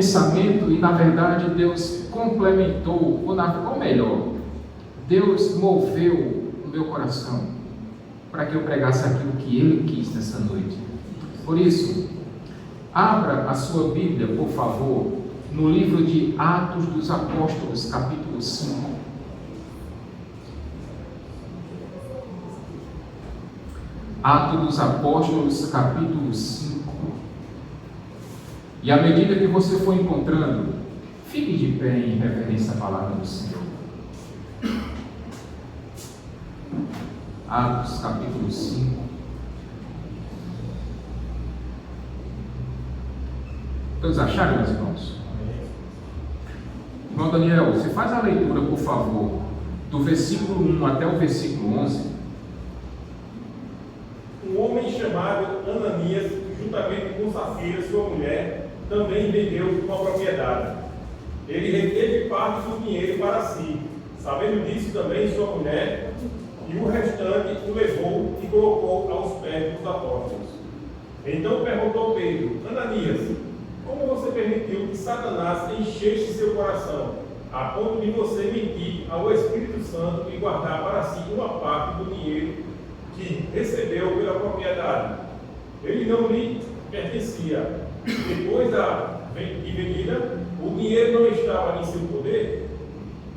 pensamento e, na verdade, Deus complementou, ou melhor, Deus moveu o meu coração para que eu pregasse aquilo que Ele quis nessa noite. Por isso, abra a sua Bíblia, por favor, no livro de Atos dos Apóstolos, capítulo 5. Atos dos Apóstolos, capítulo 5. E à medida que você for encontrando, fique de pé em reverência à palavra do Senhor. Atos, capítulo 5. Todos acharam, meus irmãos? Irmão Daniel, você faz a leitura, por favor, do versículo 1 até o versículo 11. Um homem chamado Ananias, juntamente com Safira, sua mulher, também vendeu uma propriedade. Ele reteve parte do dinheiro para si. Sabendo disso também sua mulher, e o restante o levou e colocou aos pés dos apóstolos. Então perguntou Pedro: Ananias, como você permitiu que Satanás enchesse seu coração, a ponto de você mentir ao Espírito Santo e guardar para si uma parte do dinheiro que recebeu pela propriedade? Ele não lhe pertencia. Depois de vendida, o dinheiro não estava em seu poder?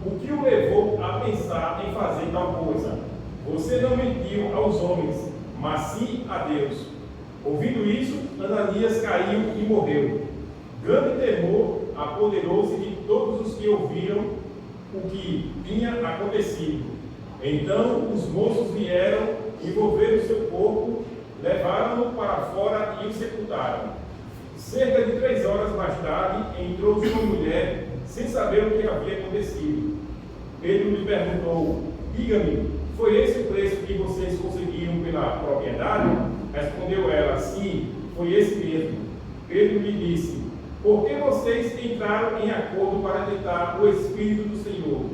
O que o levou a pensar em fazer tal coisa? Você não mentiu aos homens, mas sim a Deus. Ouvindo isso, Ananias caiu e morreu. Grande temor apoderou-se de todos os que ouviram o que tinha acontecido. Então os moços vieram, envolveram seu corpo, levaram-no para fora e o sepultaram. Cerca de 3 horas mais tarde, entrou sua mulher, sem saber o que havia acontecido. Pedro lhe perguntou: diga-me, foi esse o preço que vocês conseguiram pela propriedade? Respondeu ela: sim, foi esse mesmo. Pedro lhe disse: por que vocês entraram em acordo para tentar o Espírito do Senhor?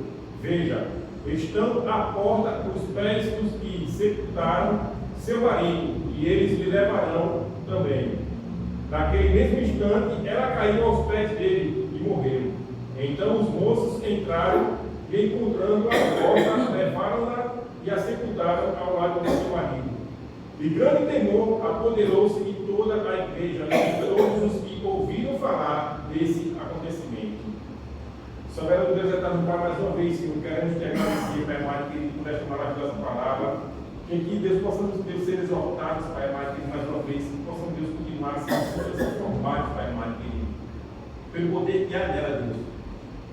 Veja, estão à porta os pés dos que sepultaram seu marido, e eles lhe levarão também. Naquele mesmo instante, ela caiu aos pés dele e morreu. Então os moços entraram e, encontrando a morta, levaram-na e a sepultaram ao lado de seu marido. E grande temor apoderou-se de toda a igreja e de todos os que ouviram falar desse acontecimento. Soberano Deus, eterno Pai, mais uma vez, Senhor, queremos te agradecer, Pai amado, querido, por esta maravilhosa palavra. Que aqui, Deus, possamos, Deus, ser exaltados, Pai amado, querido, mais uma vez, que possamos, Deus, continuar a ser transformados, Pai amado, querido, pelo poder que há nela, Deus.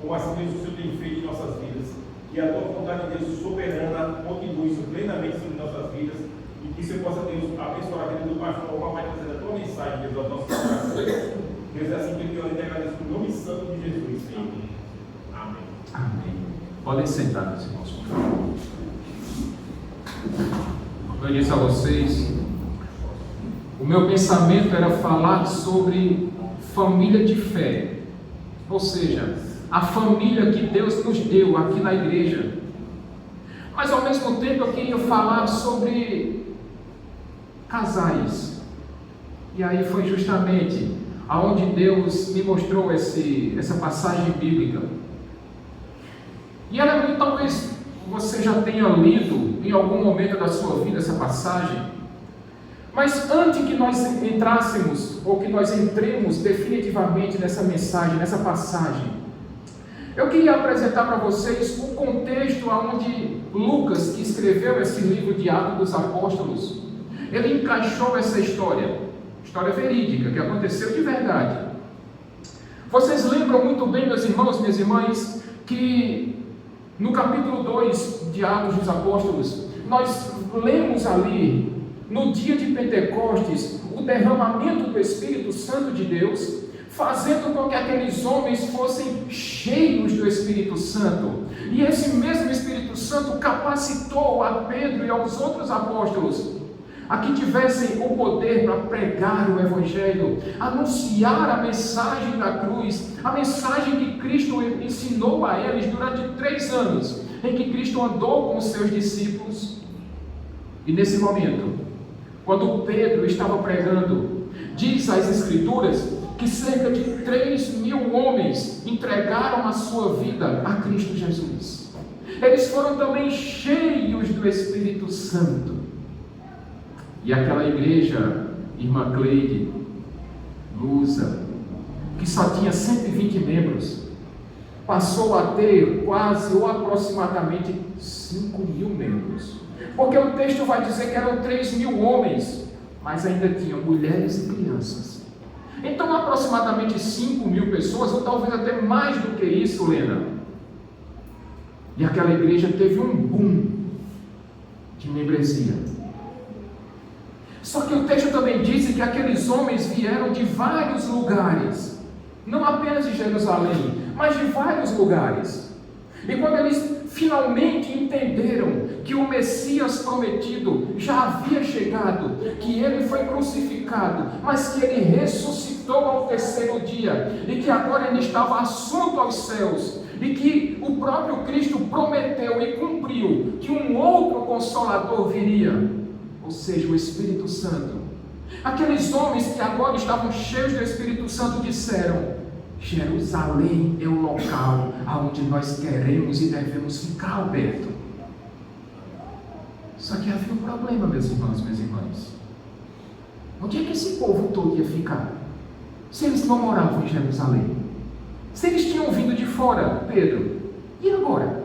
Como assim, Deus, o Senhor tem feito em nossas vidas. Que a tua vontade, Deus, soberana, continue plenamente sobre nossas vidas. E que você possa, Deus, abençoar a vida do pastor, o vai trazer a tua mensagem, Deus, aos nossos corações. Deus, é assim que eu te agradeço no nome santo de Jesus, Senhor. Amém. Amém. Podem sentar, meus irmãos, por favor. Como eu disse a vocês, o meu pensamento era falar sobre família de fé, ou seja, a família que Deus nos deu aqui na igreja. Mas ao mesmo tempo eu queria falar sobre casais. E aí foi justamente aonde Deus me mostrou essa passagem bíblica. E ela, talvez você já tenha lido em algum momento da sua vida essa passagem. Mas antes que nós entrássemos, ou que nós entremos definitivamente nessa mensagem, nessa passagem, eu queria apresentar para vocês o contexto onde Lucas, que escreveu esse livro de Atos dos Apóstolos, ele encaixou essa história verídica, que aconteceu de verdade. Vocês lembram muito bem, meus irmãos, minhas irmãs, que no capítulo 2 de Atos dos Apóstolos, nós lemos ali, no dia de Pentecostes, o derramamento do Espírito Santo de Deus, fazendo com que aqueles homens fossem cheios do Espírito Santo. E esse mesmo Espírito Santo capacitou a Pedro e aos outros apóstolos a que tivessem o poder para pregar o Evangelho, anunciar a mensagem da cruz, a mensagem que Cristo ensinou a eles durante 3 anos, em que Cristo andou com os seus discípulos. E nesse momento, quando Pedro estava pregando, diz as Escrituras que cerca de 3.000 homens entregaram a sua vida a Cristo Jesus. Eles foram também cheios do Espírito Santo. E aquela igreja, irmã Cleide, Lusa, que só tinha 120 membros, passou a ter quase ou aproximadamente 5.000 membros. Porque o texto vai dizer que eram 3.000 homens, mas ainda tinham mulheres e crianças. Então, aproximadamente 5.000 pessoas, ou talvez até mais do que isso, Lena. E aquela igreja teve um boom de membresia. Só que o texto também diz que aqueles homens vieram de vários lugares, não apenas de Jerusalém, mas de vários lugares. E quando eles finalmente entenderam que o Messias prometido já havia chegado, que ele foi crucificado, mas que ele ressuscitou ao terceiro dia, e que agora ele estava assunto aos céus, e que o próprio Cristo prometeu e cumpriu que um outro Consolador viria, ou seja, o Espírito Santo. Aqueles homens que agora estavam cheios do Espírito Santo disseram: Jerusalém é o local aonde nós queremos e devemos ficar, Alberto. Só que havia um problema, meus irmãos, minhas irmãs. Onde é que esse povo todo ia ficar? Se eles não moravam em Jerusalém, se eles tinham vindo de fora, Pedro, e agora?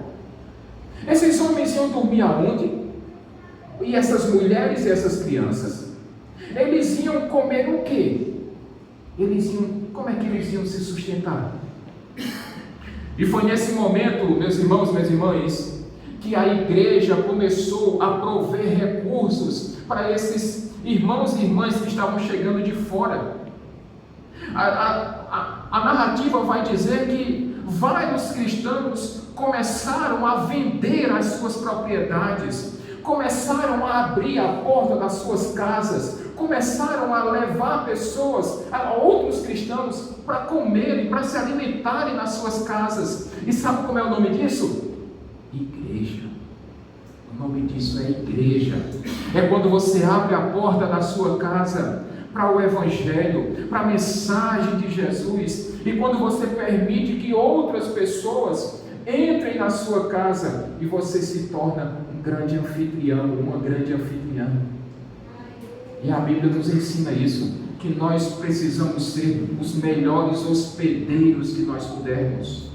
Esses homens iam dormir aonde? E essas mulheres e essas crianças? Eles iam comer o quê? Como é que eles iam se sustentar? E foi nesse momento, meus irmãos, minhas irmãs, que a igreja começou a prover recursos para esses irmãos e irmãs que estavam chegando de fora. A narrativa vai dizer que vários cristãos começaram a vender as suas propriedades, começaram a abrir a porta das suas casas, começaram a levar pessoas, a outros cristãos, para comerem, para se alimentarem nas suas casas. E sabe como é o nome disso? Igreja. O nome disso é igreja. É quando você abre a porta da sua casa para o Evangelho, para a mensagem de Jesus, e quando você permite que outras pessoas entrem na sua casa e você se torna um grande anfitrião, uma grande anfitriã. E a Bíblia nos ensina isso, que nós precisamos ser os melhores hospedeiros que nós pudermos.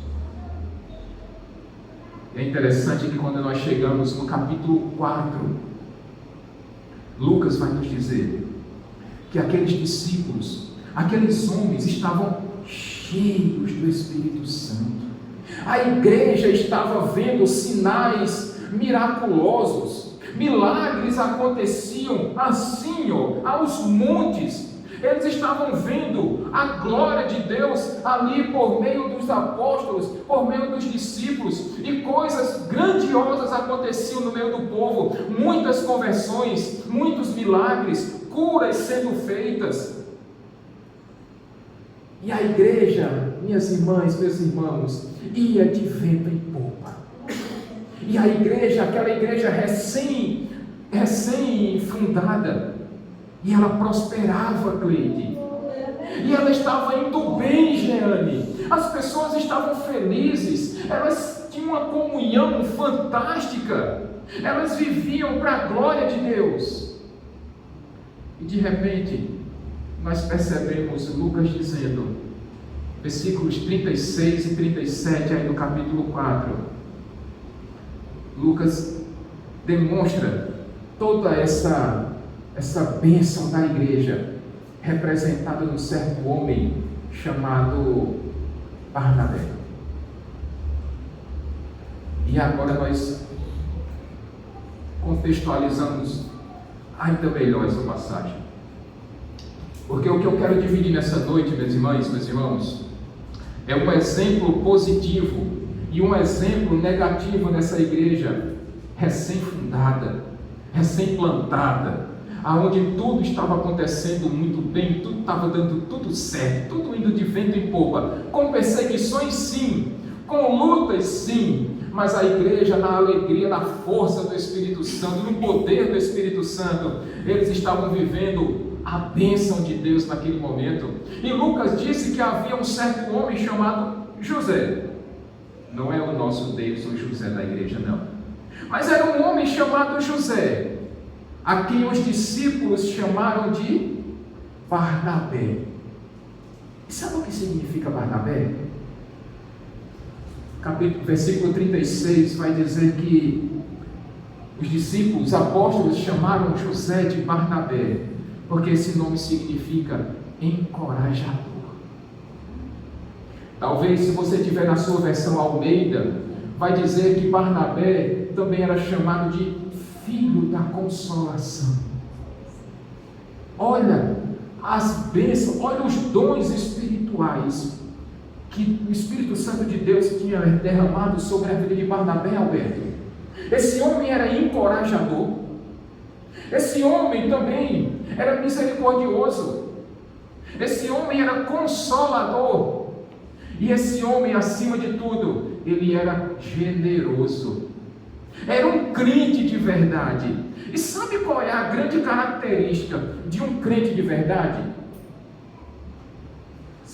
É interessante que quando nós chegamos no capítulo 4, Lucas vai nos dizer que aqueles discípulos, aqueles homens estavam cheios do Espírito Santo. A igreja estava vendo sinais miraculosos, milagres aconteciam assim, aos montes. Eles estavam vendo a glória de Deus ali por meio dos apóstolos, por meio dos discípulos, e coisas grandiosas aconteciam no meio do povo, muitas conversões, muitos milagres, curas sendo feitas. E a igreja, minhas irmãs, meus irmãos, ia de vento em popa. E a igreja, aquela igreja recém fundada, e ela prosperava, Cleide. E ela estava indo bem, Jeane. As pessoas estavam felizes, elas tinham uma comunhão fantástica, elas viviam para a glória de Deus. E de repente, nós percebemos Lucas dizendo, versículos 36 e 37 aí do capítulo 4, Lucas demonstra toda essa bênção da igreja, representada num certo homem chamado Barnabé. E agora nós contextualizamos ainda melhor essa passagem, porque o que eu quero dividir nessa noite, minhas irmãs, meus irmãos, é um exemplo positivo e um exemplo negativo nessa igreja recém-fundada, recém-plantada, aonde tudo estava acontecendo muito bem, tudo estava dando tudo certo, tudo indo de vento em popa, com perseguições sim, com lutas sim, mas a igreja na alegria, na força do Espírito Santo, no poder do Espírito Santo, eles estavam vivendo a bênção de Deus naquele momento. E Lucas disse que havia um certo homem chamado José. Não é o nosso Deus, o José da igreja, não. Mas era um homem chamado José, a quem os discípulos chamaram de Barnabé. E sabe o que significa Barnabé? Versículo 36 vai dizer que os discípulos, os apóstolos, chamaram José de Barnabé, porque esse nome significa encorajador. Talvez, se você tiver na sua versão Almeida, vai dizer que Barnabé também era chamado de filho da consolação. Olha as bênçãos, olha os dons espirituais que o Espírito Santo de Deus tinha derramado sobre a vida de Barnabé, Alberto. Esse homem era encorajador. Esse homem também era misericordioso. Esse homem era consolador. E esse homem, acima de tudo, ele era generoso. Era um crente de verdade. E sabe qual é a grande característica de um crente de verdade?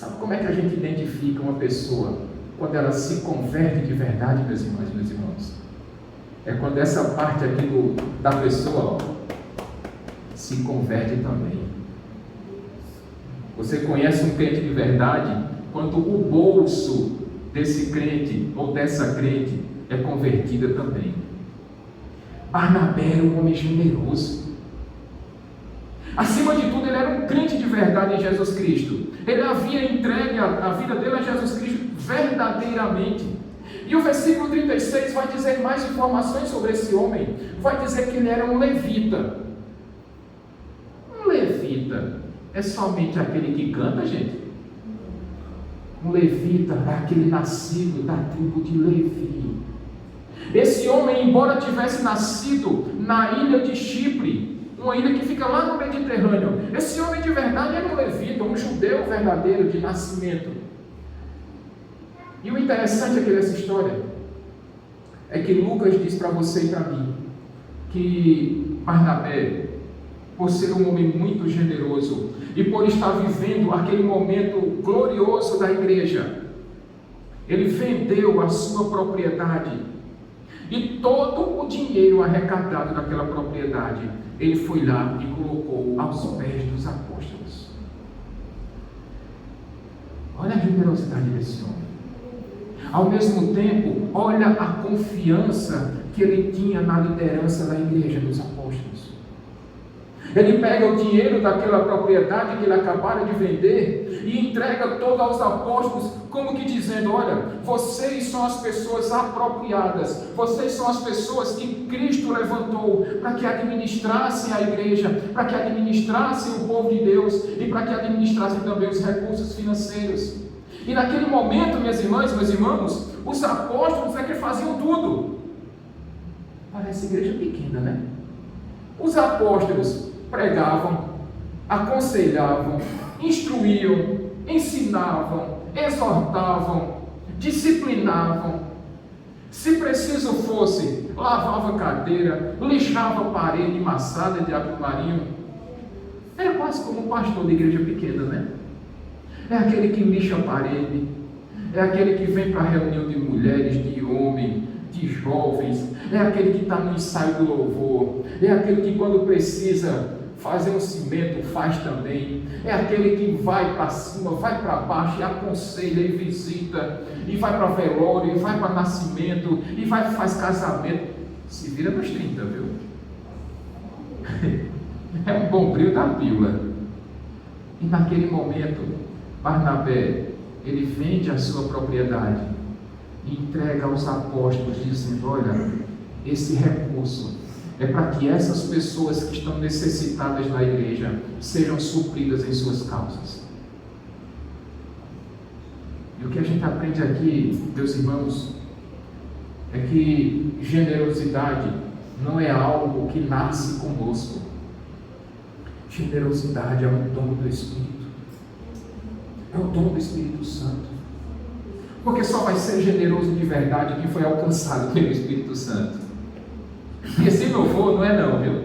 Sabe como é que a gente identifica uma pessoa quando ela se converte de verdade, meus irmãos e meus irmãos? É quando essa parte aqui da pessoa se converte também. Você conhece um crente de verdade quando o bolso desse crente ou dessa crente é convertida também. Barnabé era um homem generoso. Acima de tudo, ele era um crente de verdade em Jesus Cristo. Ele havia entregue a vida dele a Jesus Cristo verdadeiramente. E o versículo 36 vai dizer mais informações sobre esse homem. Vai dizer que ele era um levita. Um levita é somente aquele que canta, gente? Um levita é aquele nascido da tribo de Levi. Esse homem, embora tivesse nascido na ilha de Chipre, uma ilha que fica lá no Mediterrâneo, esse homem de verdade era um levita, um judeu verdadeiro de nascimento. E o interessante aqui dessa história é que Lucas diz para você e para mim que Barnabé, por ser um homem muito generoso e por estar vivendo aquele momento glorioso da igreja, ele vendeu a sua propriedade e todo o dinheiro arrecadado daquela propriedade ele foi lá e colocou aos pés dos apóstolos. Olha a generosidade desse homem. Ao mesmo tempo, olha a confiança que ele tinha na liderança da igreja dos apóstolos. Ele pega o dinheiro daquela propriedade que ele acabara de vender e entrega todo aos apóstolos, como que dizendo: olha, vocês são as pessoas apropriadas, vocês são as pessoas que Cristo levantou para que administrassem a igreja, para que administrassem o povo de Deus e para que administrassem também os recursos financeiros. E naquele momento, minhas irmãs, meus irmãos, os apóstolos é que faziam tudo. Parece igreja pequena, né? Os apóstolos pregavam, aconselhavam, instruíam, ensinavam, exortavam, disciplinavam. Se preciso fosse, lavava cadeira, lixava parede, maçada de água marinho. Era quase como um pastor de igreja pequena, né? É aquele que lixa a parede, é aquele que vem para a reunião de mulheres, de homens, de jovens, é aquele que está no ensaio do louvor, é aquele que quando precisa fazer um cimento faz também, é aquele que vai para cima, vai para baixo e aconselha e visita, e vai para velório, e vai para nascimento, e faz casamento. Se vira nos 30, viu? É um bom brilho da pílula. E naquele momento, Barnabé, ele vende a sua propriedade e entrega aos apóstolos, dizendo: olha, esse recurso é para que essas pessoas que estão necessitadas na igreja sejam supridas em suas causas. E o que a gente aprende aqui, meus irmãos, é que generosidade não é algo que nasce conosco. Generosidade é um dom do Espírito. É o dom do Espírito Santo. Porque só vai ser generoso de verdade quem foi alcançado pelo Espírito Santo. E se não for, não é não, viu?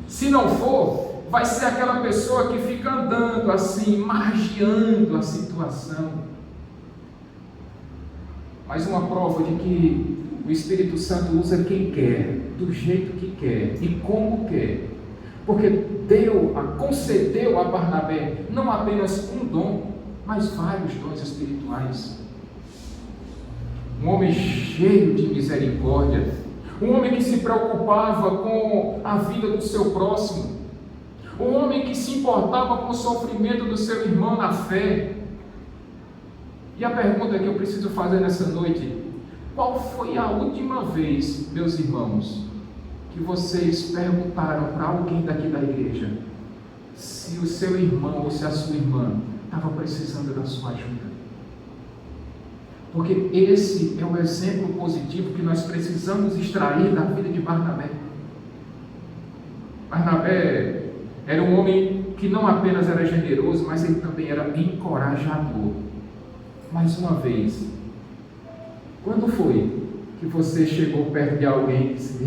Se não for, vai ser aquela pessoa que fica andando assim, margeando a situação. Mais uma prova de que o Espírito Santo usa quem quer, do jeito que quer e como quer. Porque concedeu a Barnabé não apenas um dom, mas vários dons espirituais. Um homem cheio de misericórdia, um homem que se preocupava com a vida do seu próximo, um homem que se importava com o sofrimento do seu irmão na fé. E a pergunta que eu preciso fazer nessa noite: qual foi a última vez, meus irmãos, que vocês perguntaram para alguém daqui da igreja se o seu irmão ou se a sua irmã estava precisando da sua ajuda? Porque esse é o exemplo positivo que nós precisamos extrair da vida de Barnabé. Barnabé era um homem que não apenas era generoso, mas ele também era encorajador. Mais uma vez, quando foi que você chegou perto de alguém e disse: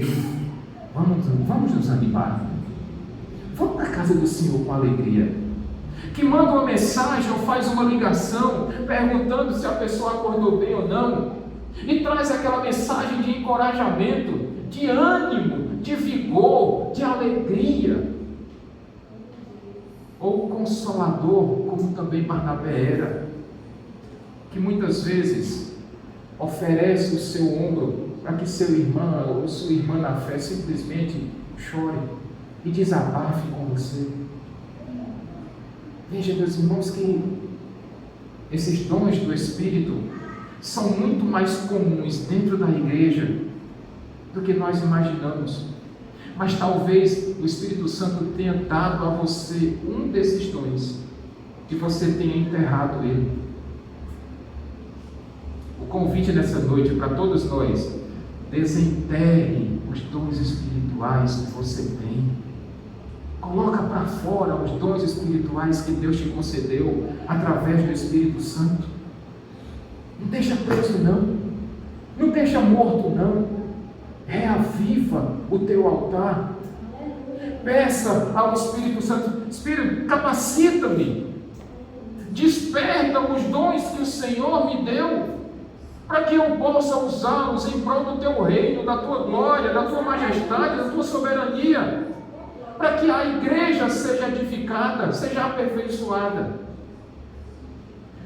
vamos nos animar, vamos para a casa do Senhor com alegria? Que manda uma mensagem ou faz uma ligação perguntando se a pessoa acordou bem ou não, e traz aquela mensagem de encorajamento, de ânimo, de vigor, de alegria. Ou consolador, como também Barnabé era, que muitas vezes oferece o seu ombro para que seu irmão ou sua irmã na fé simplesmente chore e desabafe com você. Veja, meus irmãos, que esses dons do Espírito são muito mais comuns dentro da igreja do que nós imaginamos. Mas talvez o Espírito Santo tenha dado a você um desses dons e você tenha enterrado ele. O convite nessa noite para todos nós: desenterre os dons espirituais que você tem. Coloca para fora os dons espirituais que Deus te concedeu através do Espírito Santo. Não deixa preso não. Não deixa morto não. Reaviva o teu altar. Peça ao Espírito Santo: Espírito, capacita-me. Desperta os dons que o Senhor me deu, para que eu possa usá-los em prol do teu reino, da tua glória, da tua majestade, da tua soberania, para que a igreja seja edificada, seja aperfeiçoada.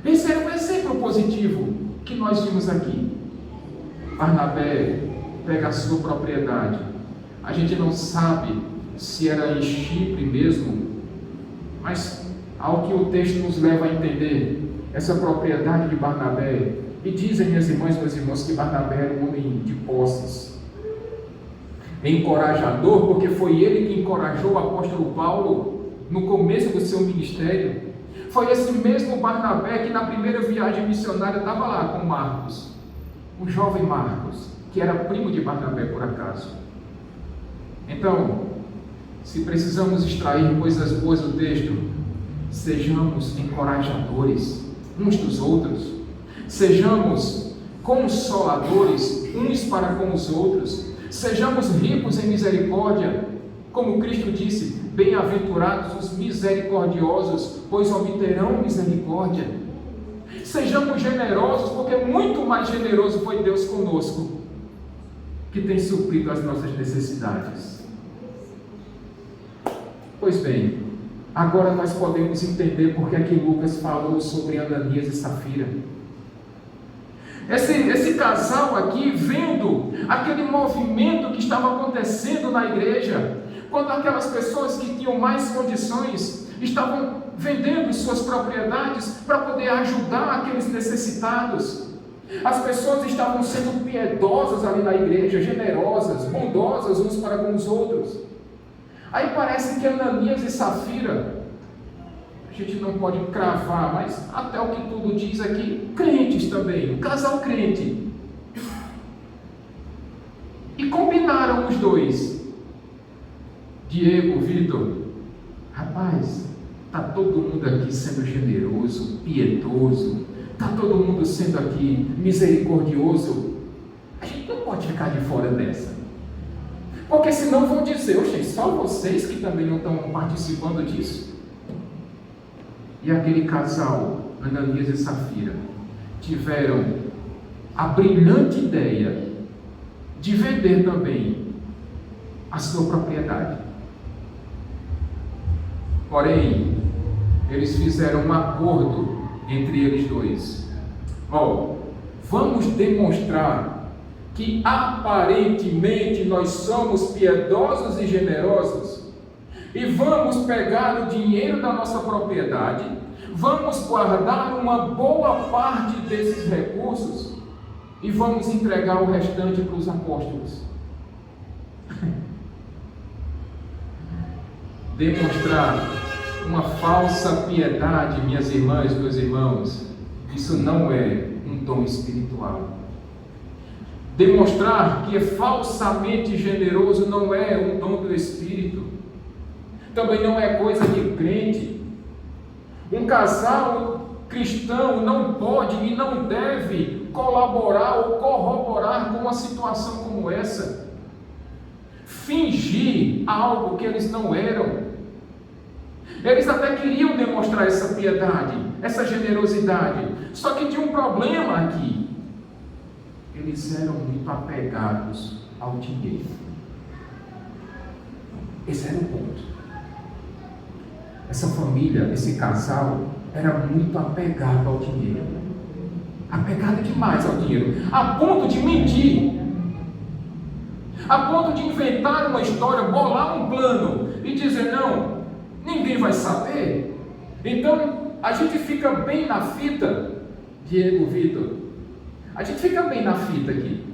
Esse é um exemplo positivo que nós vimos aqui. Barnabé pega a sua propriedade. A gente não sabe se era em Chipre mesmo, mas ao que o texto nos leva a entender, essa propriedade de Barnabé. E dizem, minhas irmãs e meus irmãos, que Barnabé era um homem de posses, encorajador, porque foi ele que encorajou o apóstolo Paulo no começo do seu ministério. Foi esse mesmo Barnabé que na primeira viagem missionária estava lá com Marcos, o jovem Marcos, que era primo de Barnabé por acaso. Então, se precisamos extrair coisas boas do texto, sejamos encorajadores uns dos outros, sejamos consoladores uns para com os outros, sejamos ricos em misericórdia, como Cristo disse: bem-aventurados os misericordiosos, pois obterão misericórdia. Sejamos generosos, porque muito mais generoso foi Deus conosco, que tem suprido as nossas necessidades. Pois bem, agora nós podemos entender porque é que Lucas falou sobre Ananias e Safira. Esse casal aqui, vendo aquele movimento que estava acontecendo na igreja, quando aquelas pessoas que tinham mais condições estavam vendendo suas propriedades para poder ajudar aqueles necessitados. As pessoas estavam sendo piedosas ali na igreja, generosas, bondosas uns para com os outros. Aí parece que Ananias e Safira, a gente não pode cravar, mas até o que tudo diz aqui, crentes também, um casal crente. E combinaram os dois. Diego, Vitor, rapaz, está todo mundo aqui sendo generoso, piedoso, está todo mundo sendo aqui misericordioso. A gente não pode ficar de fora dessa. Porque senão vão dizer, oxe, só vocês que também não estão participando disso. E aquele casal, Ananias e Safira, tiveram a brilhante ideia de vender também a sua propriedade. Porém, eles fizeram um acordo entre eles dois. Vamos demonstrar que aparentemente nós somos piedosos e generosos, e vamos pegar o dinheiro da nossa propriedade, vamos guardar uma boa parte desses recursos e vamos entregar o restante para os apóstolos. Demonstrar uma falsa piedade, minhas irmãs, meus irmãos, isso não é um dom espiritual. Demonstrar que é falsamente generoso não é um dom do Espírito. Também não é coisa de crente. Um casal cristão não pode e não deve colaborar ou corroborar com uma situação como essa. Fingir algo que eles não eram. Eles até queriam demonstrar essa piedade, essa generosidade. Só que tinha um problema aqui. Eles eram muito apegados ao dinheiro. Esse era o ponto. Essa família, esse casal, era muito apegado ao dinheiro. Apegado demais ao dinheiro. A ponto de mentir. A ponto de inventar uma história, bolar um plano e dizer, não, ninguém vai saber. Então, a gente fica bem na fita, Diego, Vitor. A gente fica bem na fita aqui.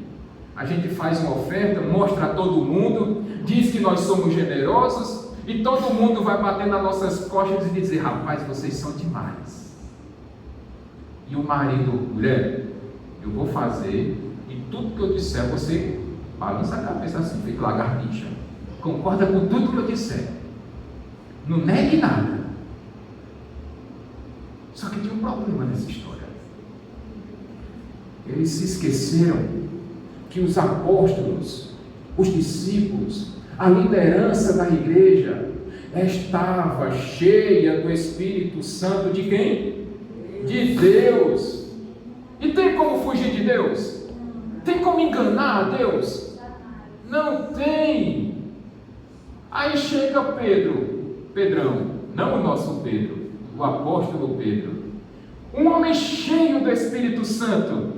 A gente faz uma oferta, mostra a todo mundo, diz que nós somos generosos, e todo mundo vai bater nas nossas costas e dizer, rapaz, vocês são demais. E o marido, mulher, eu vou fazer, e tudo que eu disser, você balança a cabeça assim, feito lagartixa. Concorda com tudo que eu disser. Não negue nada. Só que tinha um problema nessa história. Eles se esqueceram que os apóstolos, os discípulos, a liderança da igreja estava cheia do Espírito Santo de quem? De Deus. E tem como fugir de Deus? Tem como enganar a Deus? Não tem. Aí chega Pedrão, não o nosso Pedro, o apóstolo Pedro, um homem cheio do Espírito Santo.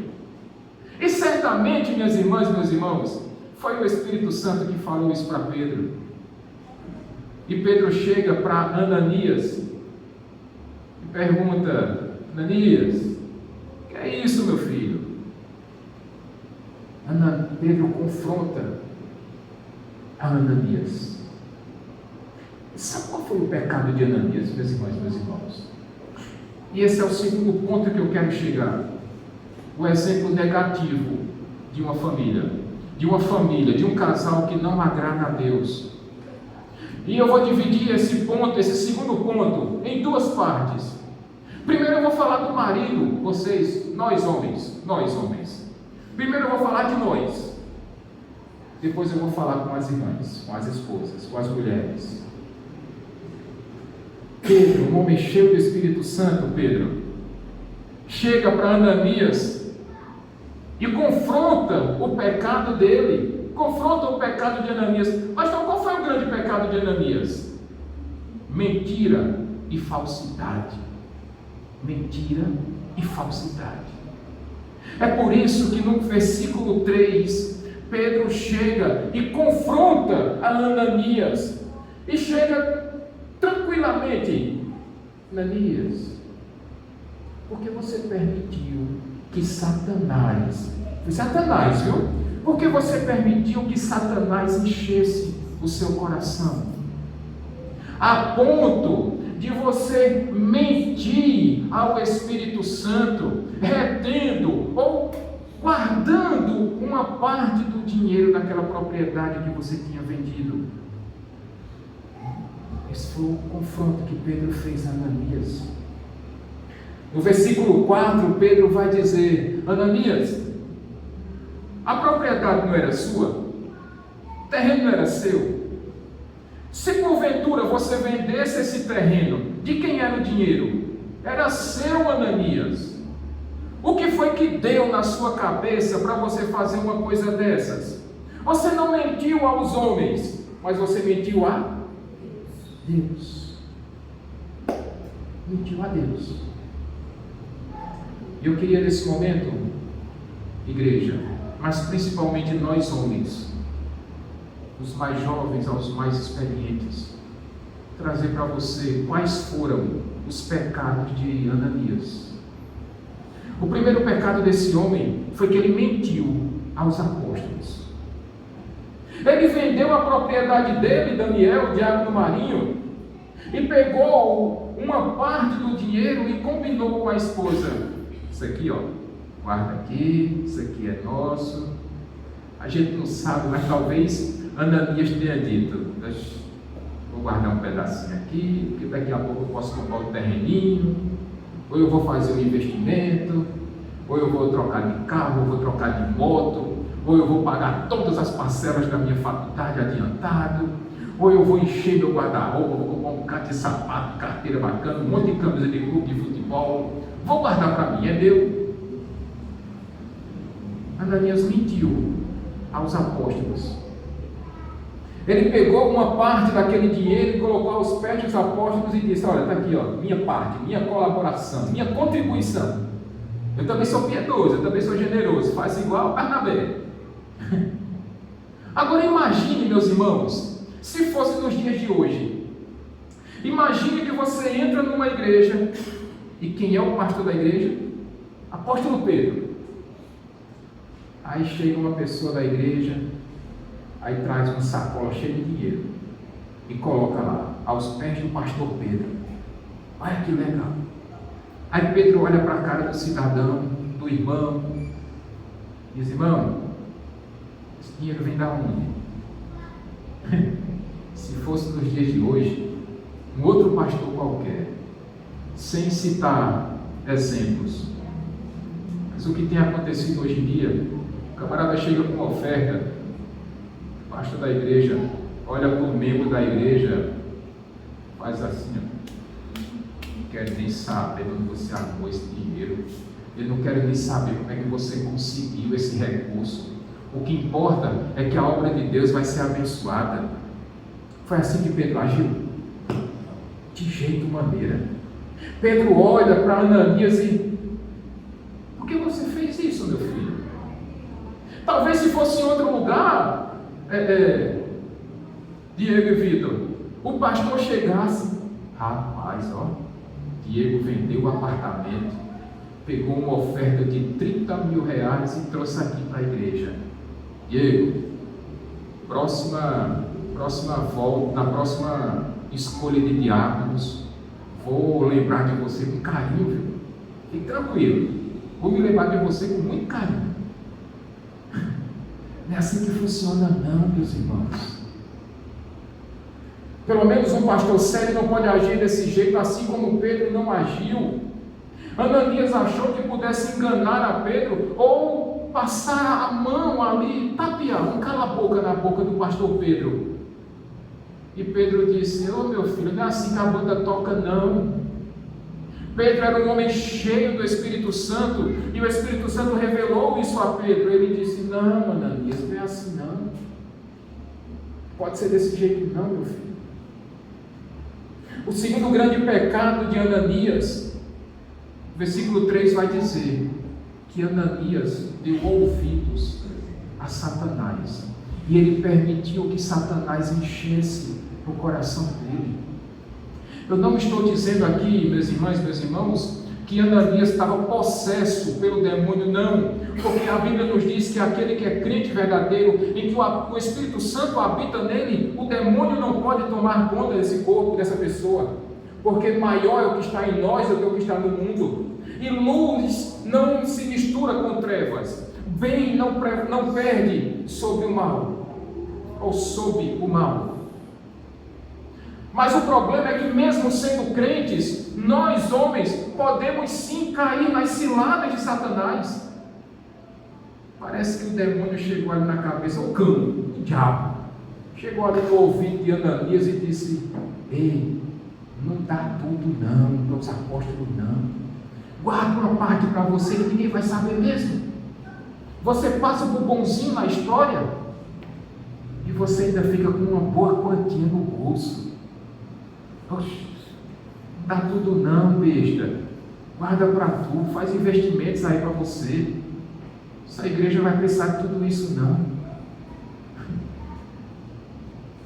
E certamente, minhas irmãs e meus irmãos, foi o Espírito Santo que falou isso para Pedro. E Pedro chega para Ananias e pergunta, Ananias, que é isso, meu filho? Pedro confronta a Ananias. Sabe qual foi o pecado de Ananias, meus irmãos e meus irmãos? E esse é o segundo ponto que eu quero chegar. O exemplo negativo de uma família, de um casal que não agrada a Deus. E eu vou dividir esse segundo ponto, em duas partes. Primeiro eu vou falar do marido, nós homens. Primeiro eu vou falar de nós. Depois eu vou falar com as irmãs, com as esposas, com as mulheres. Pedro, um homem cheio do Espírito Santo, Pedro, chega para Ananias e confronta o pecado dele, confronta o pecado de Ananias. Mas então qual foi o grande pecado de Ananias? Mentira e falsidade. Mentira e falsidade. É por isso que no versículo 3, Pedro chega e confronta a Ananias, e chega tranquilamente, Ananias, porque você permitiu que Satanás, viu? Porque você permitiu que Satanás enchesse o seu coração, a ponto de você mentir ao Espírito Santo, retendo ou guardando uma parte do dinheiro daquela propriedade que você tinha vendido. Esse foi o confronto que Pedro fez a Ananias. No versículo 4, Pedro vai dizer, Ananias, a propriedade não era sua? O terreno não era seu. Se porventura você vendesse esse terreno, de quem era o dinheiro? Era seu, Ananias. O que foi que deu na sua cabeça para você fazer uma coisa dessas? Você não mentiu aos homens, mas você mentiu a Deus. Mentiu a Deus. E eu queria nesse momento, igreja, mas principalmente nós homens, os mais jovens aos mais experientes, trazer para você quais foram os pecados de Ananias. O primeiro pecado desse homem foi que ele mentiu aos apóstolos. Ele vendeu a propriedade dele, Daniel, o diabo do marinho, e pegou uma parte do dinheiro e combinou com a esposa. Isso aqui, ó, guarda aqui, isso aqui é nosso. A gente não sabe, mas talvez Ananias tenha dito: vou guardar um pedacinho aqui, porque daqui a pouco eu posso comprar um terreninho, ou eu vou fazer um investimento, ou eu vou trocar de carro, ou vou trocar de moto, ou eu vou pagar todas as parcelas da minha faculdade adiantado, ou eu vou encher meu guarda-roupa, vou comprar um bocado de sapato, carteira bacana, um monte de camisa de clube de futebol, vou guardar para mim, é meu. Ananias mentiu aos apóstolos. Ele pegou uma parte daquele dinheiro e colocou aos pés dos apóstolos e disse: olha, está aqui, ó, minha parte, minha colaboração, minha contribuição. Eu também sou piedoso, eu também sou generoso, faço igual Barnabé. Agora imagine, meus irmãos, se fosse nos dias de hoje. Imagine que você entra numa igreja, e quem é o pastor da igreja? Apóstolo Pedro. Aí chega uma pessoa da igreja, aí traz uma sacola cheia de dinheiro e coloca lá, aos pés do pastor Pedro. Olha que legal. Aí Pedro olha para a cara do cidadão, do irmão, e diz: irmão, esse dinheiro vem da onde? Se fosse nos dias de hoje, um outro pastor qualquer, sem citar exemplos, mas o que tem acontecido hoje em dia, o camarada chega com uma oferta, o pastor da igreja olha para o membro da igreja, faz assim, não quero nem saber onde você arrumou esse dinheiro, eu não quero nem saber como é que você conseguiu esse recurso. O que importa é que a obra de Deus vai ser abençoada. Foi assim que Pedro agiu? De jeito maneira. Pedro olha para Ananias e: por que você fez isso, meu filho? Talvez se fosse em outro lugar, Diego e Vitor, o pastor chegasse: rapaz, ó, Diego vendeu o apartamento, pegou uma oferta de 30 mil reais e trouxe aqui para a igreja. Diego, na próxima escolha de diáconos, vou lembrar de você com carinho, viu? Fique tranquilo, vou me lembrar de você com muito carinho. Não é assim que funciona, não, meus irmãos. Pelo menos um pastor sério não pode agir desse jeito, assim como Pedro não agiu. Ananias achou que pudesse enganar a Pedro, ou passar a mão ali, tapear, um cala-boca na boca do pastor Pedro. E Pedro disse: ô meu filho, não é assim que a banda toca, não. Pedro era um homem cheio do Espírito Santo, e o Espírito Santo revelou isso a Pedro. Ele disse: não, Ananias, não é assim não. Pode ser desse jeito não, meu filho. O segundo grande pecado de Ananias, versículo 3 vai dizer que Ananias deu ouvidos a Satanás, e ele permitiu que Satanás enchesse o coração dele. Eu não estou dizendo aqui, meus irmãos, meus irmãos, que Ananias estava possesso pelo demônio, não, porque a Bíblia nos diz que aquele que é crente verdadeiro, em que o Espírito Santo habita nele, o demônio não pode tomar conta desse corpo, dessa pessoa, porque maior é o que está em nós do que o que está no mundo, e luz não se mistura com trevas, bem não perde sobre o mal, ou sob o mal. Mas o problema é que mesmo sendo crentes, nós homens podemos sim cair nas ciladas de Satanás. Parece que o demônio chegou ali na cabeça, o cão, o diabo. chegou ali no ouvido de Ananias e disse: ei, não dá tudo não, para os apóstolos não. Guarda uma parte para você que ninguém vai saber mesmo. Você passa por bonzinho na história e você ainda fica com uma boa quantia no bolso. Poxa, não dá tudo não, besta. Guarda para tu, faz investimentos aí para você. Essa igreja vai precisar de tudo isso não.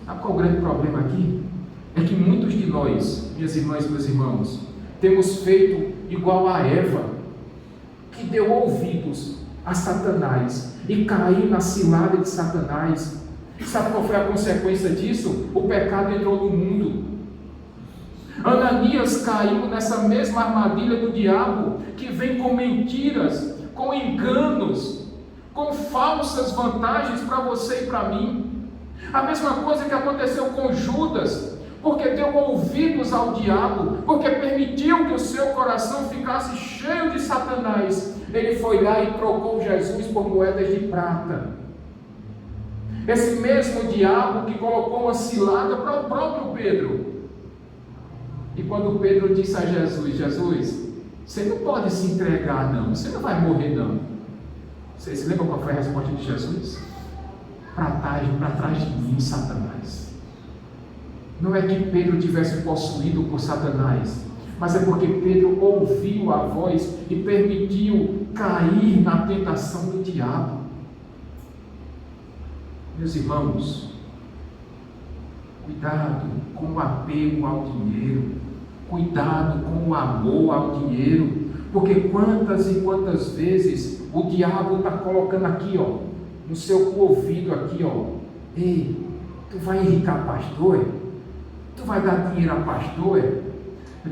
Sabe qual é o grande problema aqui? É que muitos de nós, minhas irmãs e meus irmãos, temos feito igual a Eva, que deu ouvidos a Satanás e caiu na cilada de Satanás. Sabe qual foi a consequência disso? O pecado entrou no mundo. Ananias caiu nessa mesma armadilha do diabo, que vem com mentiras, com enganos, com falsas vantagens para você e para mim. A mesma coisa que aconteceu com Judas, porque deu ouvidos ao diabo, porque permitiu que o seu coração ficasse cheio de Satanás. Ele foi lá e trocou Jesus por moedas de prata. Esse mesmo diabo que colocou uma cilada para o próprio Pedro. E quando Pedro disse a Jesus: Jesus, você não pode se entregar não, você não vai morrer não. Vocês se lembram qual foi a resposta de Jesus? Para trás de mim, Satanás. Não é que Pedro tivesse possuído por Satanás, mas é porque Pedro ouviu a voz e permitiu cair na tentação do diabo. Meus irmãos, cuidado com o apego ao dinheiro, cuidado com o amor ao dinheiro, porque quantas e quantas vezes o diabo está colocando aqui, ó, no seu ouvido aqui, ó: ei, tu vai enricar pastor? Tu vai dar dinheiro a pastor?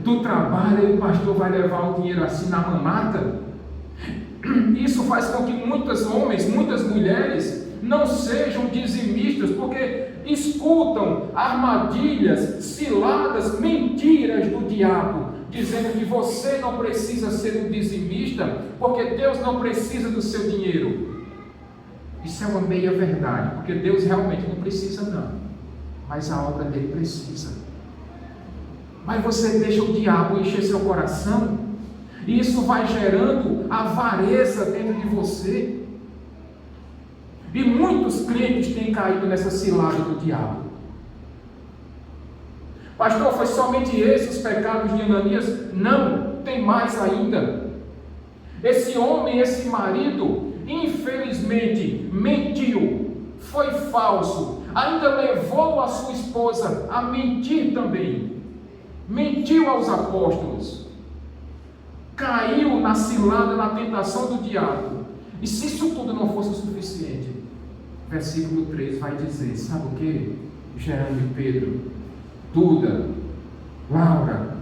Tu trabalha e o pastor vai levar o dinheiro assim na mamata? Isso faz com que muitos homens, muitas mulheres não sejam dizimistas, porque escutam armadilhas, ciladas, mentiras do diabo, dizendo que você não precisa ser um dizimista, porque Deus não precisa do seu dinheiro. Isso é uma meia verdade, porque Deus realmente não precisa não, mas a obra dele precisa. Mas você deixa o diabo encher seu coração, e isso vai gerando avareza dentro de você. E muitos crentes têm caído nessa cilada do diabo. Pastor, foi somente esses os pecados de Ananias? Não, tem mais ainda. Esse homem, esse marido, infelizmente mentiu, foi falso, ainda levou a sua esposa a mentir também, mentiu aos apóstolos, caiu na cilada, na tentação do diabo. E se isso tudo não fosse o suficiente, versículo 3 vai dizer, sabe o que? Jerônimo e Pedro, Duda, Laura,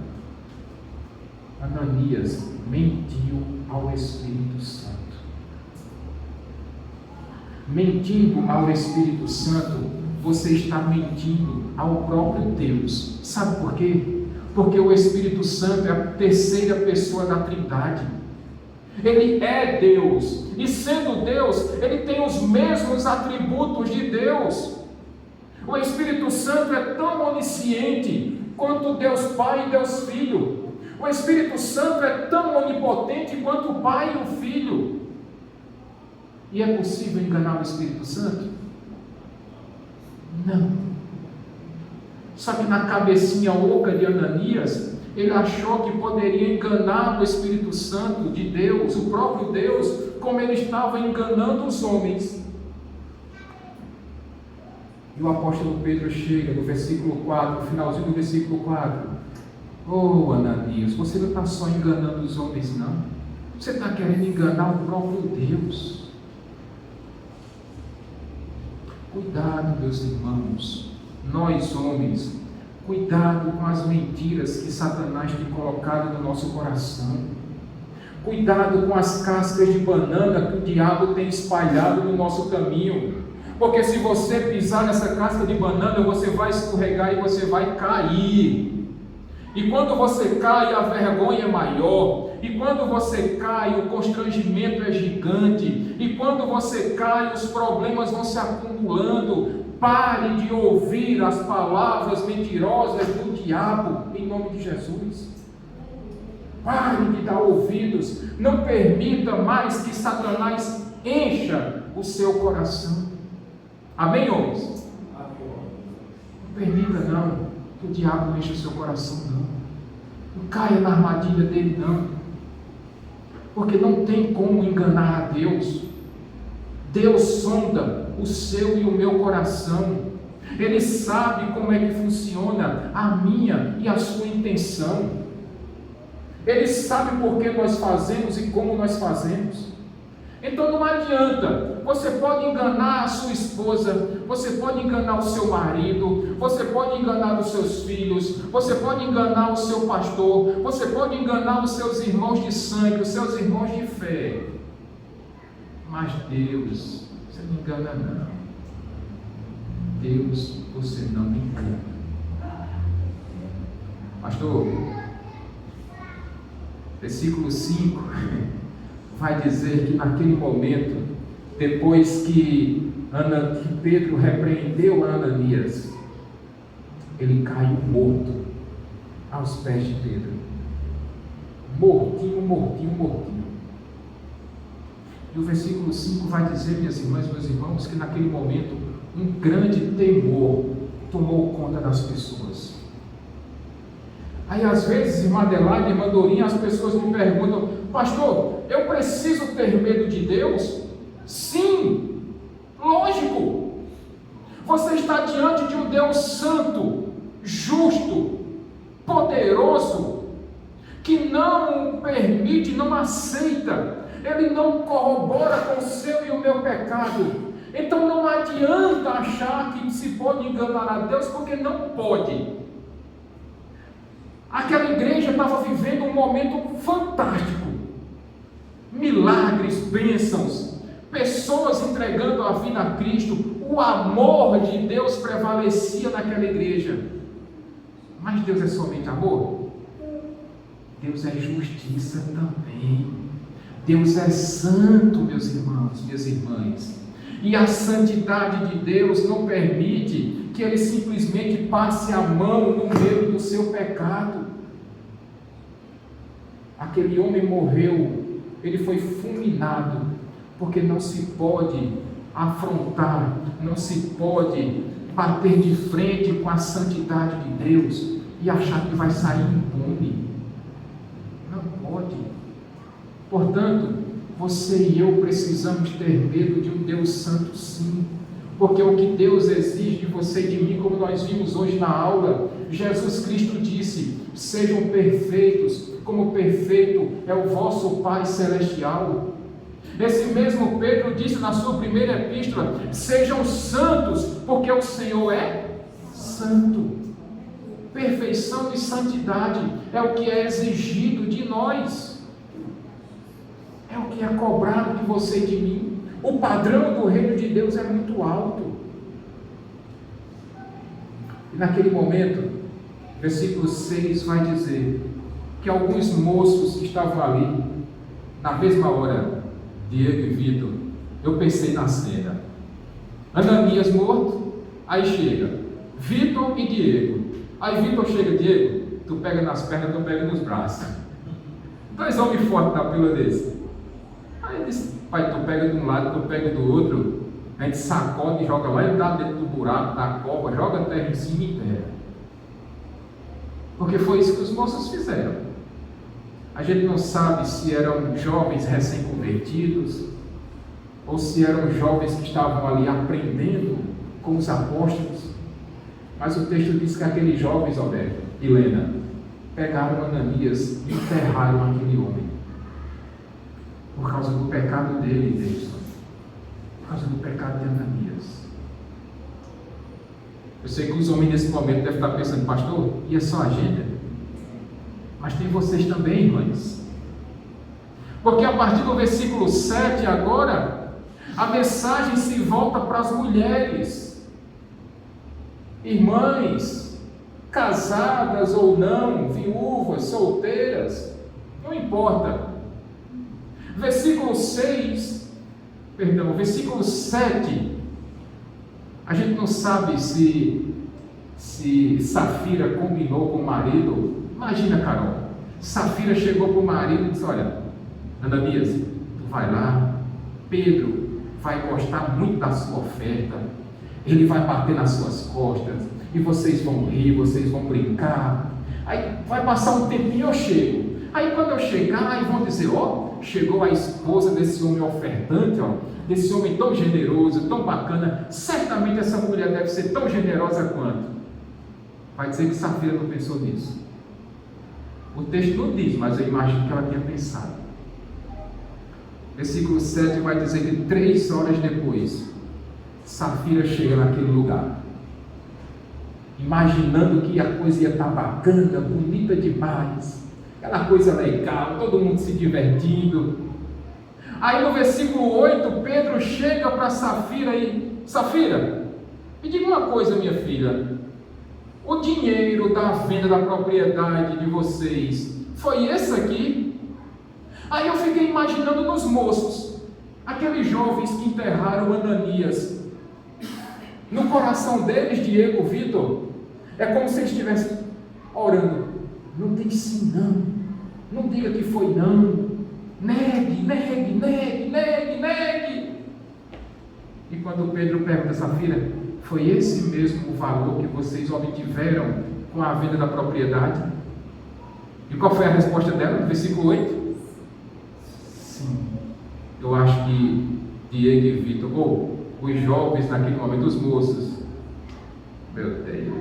Ananias mentiu ao Espírito Santo. Mentindo ao Espírito Santo, você está mentindo ao próprio Deus. Sabe por quê? Porque o Espírito Santo é a terceira pessoa da Trindade. Ele é Deus, e sendo Deus, ele tem os mesmos atributos de Deus. O Espírito Santo é tão onisciente quanto Deus Pai e Deus Filho. O Espírito Santo é tão onipotente quanto o Pai e o Filho. E é possível enganar o Espírito Santo? Não. Só que na cabecinha oca de Ananias, ele achou que poderia enganar o Espírito Santo de Deus, o próprio Deus, como ele estava enganando os homens. E o apóstolo Pedro chega no versículo 4, no finalzinho do versículo 4. Oh, Ananias, você não está só enganando os homens, não. Você está querendo enganar o próprio Deus. Cuidado, meus irmãos, nós homens, cuidado com as mentiras que Satanás tem colocado no nosso coração. Cuidado com as cascas de banana que o diabo tem espalhado no nosso caminho. Porque se você pisar nessa casca de banana, você vai escorregar e você vai cair. E quando você cai, a vergonha é maior. E quando você cai, o constrangimento é gigante. E quando você cai, os problemas vão se acumulando. Pare de ouvir as palavras mentirosas do diabo, em nome de Jesus. Pare de dar ouvidos. Não permita mais que Satanás encha o seu coração. Amém, homens? Não permita, não, que o diabo encha o seu coração, não. Não caia na armadilha dele, não. Porque não tem como enganar a Deus. Deus sonda o seu e o meu coração. Ele sabe como é que funciona a minha e a sua intenção. Ele sabe por que nós fazemos e como nós fazemos. Então não adianta. Você pode enganar a sua esposa, você pode enganar o seu marido, você pode enganar os seus filhos, você pode enganar o seu pastor, você pode enganar os seus irmãos de sangue, os seus irmãos de fé. Mas Deus, você não engana não. Deus, você não engana. Pastor, versículo 5 vai dizer que naquele momento, depois que Pedro repreendeu Ananias, ele caiu morto aos pés de Pedro. Mortinho. E o versículo 5 vai dizer, minhas irmãs e meus irmãos, que naquele momento um grande temor tomou conta das pessoas. Aí às vezes, irmã Adelaide, irmã Dorinha, as pessoas me perguntam: pastor, eu preciso ter medo de Deus? Sim, lógico. Você está diante de um Deus santo, justo, poderoso, que não permite, não aceita, ele não corrobora com o seu e o meu pecado. Então não adianta achar que se pode enganar a Deus, porque não pode. Aquela igreja estava vivendo um momento fantástico. Milagres, bênçãos, pessoas entregando a vida a Cristo. O amor de Deus prevalecia naquela igreja. Mas Deus é somente amor? Deus é justiça também. Deus é santo, meus irmãos, minhas irmãs. E a santidade de Deus não permite que ele simplesmente passe a mão no meio do seu pecado. Aquele homem morreu, ele foi fulminado, porque não se pode afrontar, não se pode bater de frente com a santidade de Deus e achar que vai sair impune. Não pode. Portanto, você e eu precisamos ter medo de um Deus santo, sim, porque o que Deus exige de você e de mim, como nós vimos hoje na aula, Jesus Cristo disse: sejam perfeitos, como perfeito é o vosso Pai Celestial. Esse mesmo Pedro disse na sua primeira epístola: sejam santos, porque o Senhor é santo. Perfeição e santidade é o que é exigido de nós. É o que é cobrado de você e de mim. O padrão do reino de Deus é muito alto. E naquele momento, versículo 6 vai dizer que alguns moços que estavam ali, na mesma hora, Diego e Vitor, eu pensei na cena. Ananias morto, aí chega Vitor e Diego. Aí Vitor chega: Diego, tu pega nas pernas, tu pega nos braços. 2 homens fortes na pila desse. Aí ele disse: pai, tu pega de um lado, tu pega do outro, a gente sacode e joga lá e dá dentro do buraco da cova, joga a terra em cima e enterra. Porque foi isso que os moços fizeram. A gente não sabe se eram jovens recém-convertidos ou se eram jovens que estavam ali aprendendo com os apóstolos, mas o texto diz que aqueles jovens, Alberto e Helena, pegaram Ananias e enterraram aquele homem. Por causa do pecado dele, Deus. Por causa do pecado de Ananias. Eu sei que os homens nesse momento devem estar pensando: pastor, e é só a gente? Mas tem vocês também, irmãs. Porque a partir do versículo 7 agora, a mensagem se volta para as mulheres. Irmãs, casadas ou não, viúvas, solteiras, não importa. Versículo 7, A gente não sabe se Safira combinou com o marido. Imagina, Carol, Safira chegou para o marido e disse: olha, Ananias, tu vai lá, Pedro vai gostar muito da sua oferta, ele vai bater nas suas costas, e vocês vão rir, vocês vão brincar, aí vai passar um tempinho, eu chego. Aí quando eu chegar, aí vão dizer: ó, chegou a esposa desse homem ofertante, ó, desse homem tão generoso, tão bacana, certamente essa mulher deve ser tão generosa quanto. Vai dizer que Safira não pensou nisso. O texto não diz, mas eu imagino que ela tinha pensado. Versículo 7 vai dizer que 3 horas depois, Safira chega naquele lugar, imaginando que a coisa ia estar bacana, bonita demais, aquela coisa legal, todo mundo se divertindo. Aí no versículo 8, Pedro chega para Safira e: Safira, me diga uma coisa, minha filha, o dinheiro da venda da propriedade de vocês foi esse aqui? Aí eu fiquei imaginando nos moços, aqueles jovens que enterraram Ananias. No coração deles, Diego, Vitor, é como se eles estivessem orando: não tem sim não, não diga que foi não, negue, negue, negue, negue, negue. E quando Pedro pergunta a Safira: foi esse mesmo o valor que vocês obtiveram com a venda da propriedade? E qual foi a resposta dela no versículo 8? Sim. Eu acho que Diego e Vitor, ou os jovens naquele momento, os moços, meu Deus,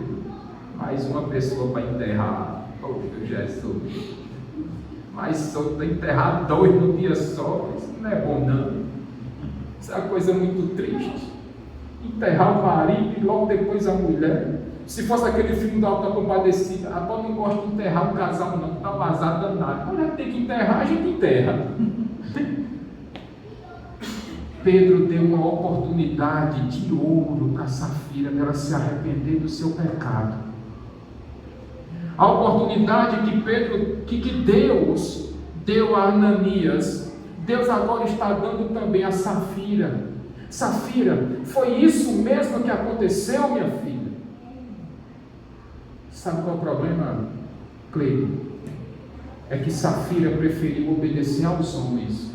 mais uma pessoa para enterrar. Oh, meu Jesus, mas só para enterrar 2 no dia só, isso não é bom não. Isso é uma coisa muito triste. Enterrar o marido e logo depois a mulher. Se fosse aquele filme da Auto Compadecida, a tua não gosta de enterrar um casal não, está vazado danado. Olha, tem que enterrar, a gente enterra. Pedro deu uma oportunidade de ouro para Safira, dela se arrepender do seu pecado. A oportunidade que Deus deu a Ananias, Deus agora está dando também a Safira. Safira, foi isso mesmo que aconteceu, minha filha? Sabe qual é o problema, Cleide? É que Safira preferiu obedecer aos homens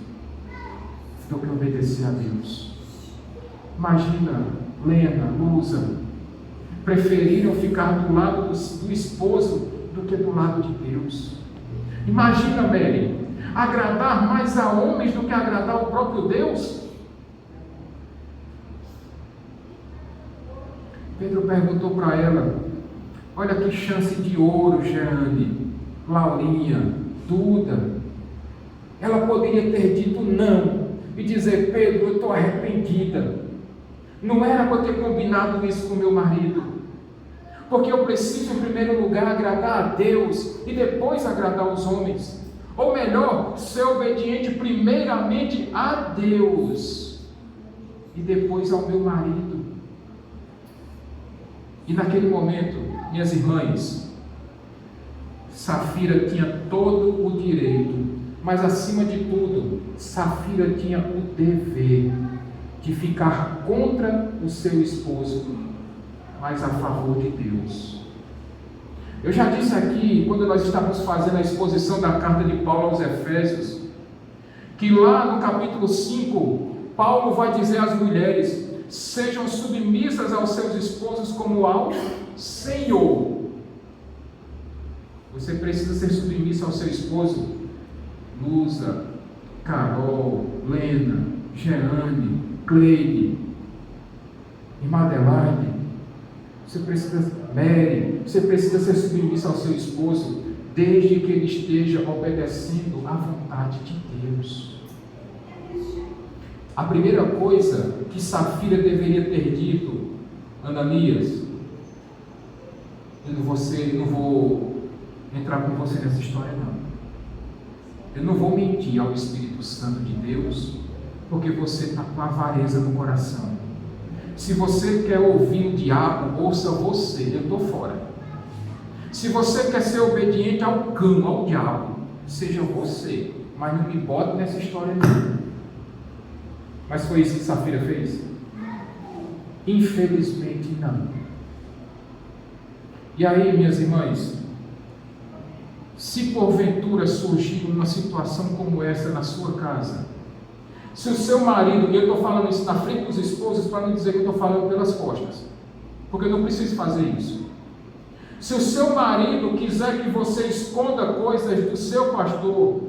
do que obedecer a Deus. Imagina, Lena, Lusa, preferiram ficar do lado do esposo do que do lado de Deus. Imagina, Mary, agradar mais a homens do que agradar o próprio Deus. Pedro perguntou para ela: olha que chance de ouro, Jeane, Laurinha, Duda. Ela poderia ter dito não e dizer: Pedro, eu estou arrependida, não era para eu ter combinado isso com meu marido, porque eu preciso em primeiro lugar agradar a Deus e depois agradar os homens, ou melhor, ser obediente primeiramente a Deus e depois ao meu marido. E naquele momento, minhas irmãs, Safira tinha todo o direito, mas acima de tudo, Safira tinha o dever de ficar contra o seu esposo, mas a favor de Deus. Eu já disse aqui, quando nós estávamos fazendo a exposição da carta de Paulo aos Efésios, que lá no capítulo 5, Paulo vai dizer às mulheres: sejam submissas aos seus esposos como ao Senhor. Você precisa ser submissa ao seu esposo. Lusa, Carol, Lena, Jeane, Cleide, irmã Adelaide, você precisa, Mary, você precisa ser submissa ao seu esposo, desde que ele esteja obedecendo à vontade de Deus. A primeira coisa que Safira deveria ter dito: Ananias, eu não vou entrar com você nessa história não. Eu não vou mentir ao Espírito Santo de Deus, porque você está com avareza no coração. Se você quer ouvir o diabo, ouça você, eu estou fora. Se você quer ser obediente ao cão, ao diabo, seja você, mas não me bote nessa história não. Mas foi isso que Safira fez? Infelizmente não. E aí, minhas irmãs, se porventura surgir uma situação como essa na sua casa, se o seu marido, e eu estou falando isso na frente dos esposos para não dizer que eu estou falando pelas costas, porque eu não preciso fazer isso. Se o seu marido quiser que você esconda coisas do seu pastor,